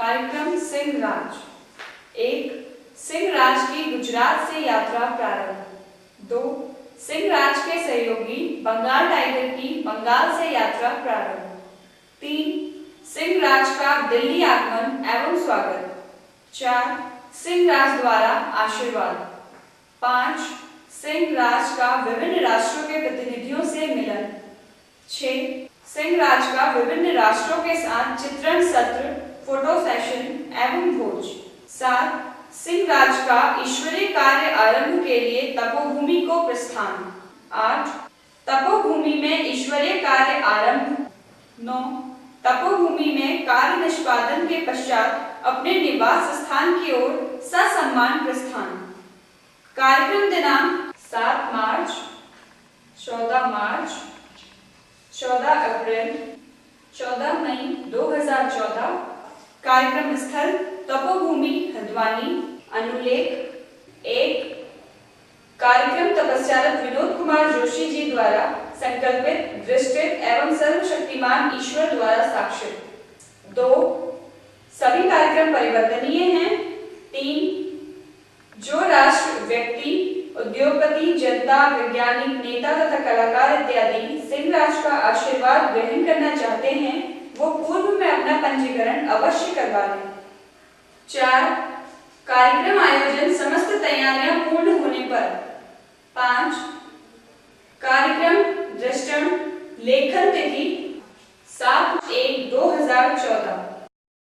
कार्यक्रम सिंह राज। 1. सिंह राज की गुजरात से यात्रा प्रारंभ। 2. सिंह राज के सहयोगी बंगाल टाइगर की बंगाल से यात्रा प्रारंभ। 3. सिंह राज का दिल्ली आगमन एवं स्वागत। 4. सिंह राज द्वारा आशीर्वाद। 5. सिंह राज का विभिन्न राष्ट्रों के प्रतिनिधियों से मिलन। 6. सिंह राज का विभिन्न राष्ट्रों के साथ चित्रण सत्र, फोटो सेशन एवं भोज। 7. सिंह राज का ईश्वरीय कार्य आरंभ के लिए तपोभूमि को प्रस्थान। 8. तपोभूमि में ईश्वरीय कार्य आरंभ। 9. तपोभूमि में कार्य निष्पादन के पश्चात अपने निवास स्थान की ओर ससम्मान प्रस्थान। कार्यक्रम दिनांक 7 मार्च, 14 मार्च, 14 अप्रैल, 14 मई 2014। कार्यक्रम स्थल तपोभूमि हल्द्वानी। अनुलेख 1. कार्यक्रम तपस्यारत विनोद कुमार जोशी जी द्वारा संकल्पित, दृष्टित एवं सर्वशक्तिमान ईश्वर द्वारा साक्षित। 2. सभी कार्यक्रम परिवर्तनीय हैं। 3. जो राष्ट्र, व्यक्ति, उद्योगपति, जनता, वैज्ञानिक, नेता तथा कलाकार इत्यादि सिंह राज का आशीर्वाद ग्रहण करना चाहते हैं वो पूर्व में अपना पंजीकरण अवश्य करवा लें। 4. कार्यक्रम आयोजन समस्त तैयारियां पूर्ण होने पर। 5. कार्यक्रम दृष्टन लेखन तिथि 7/1/2014।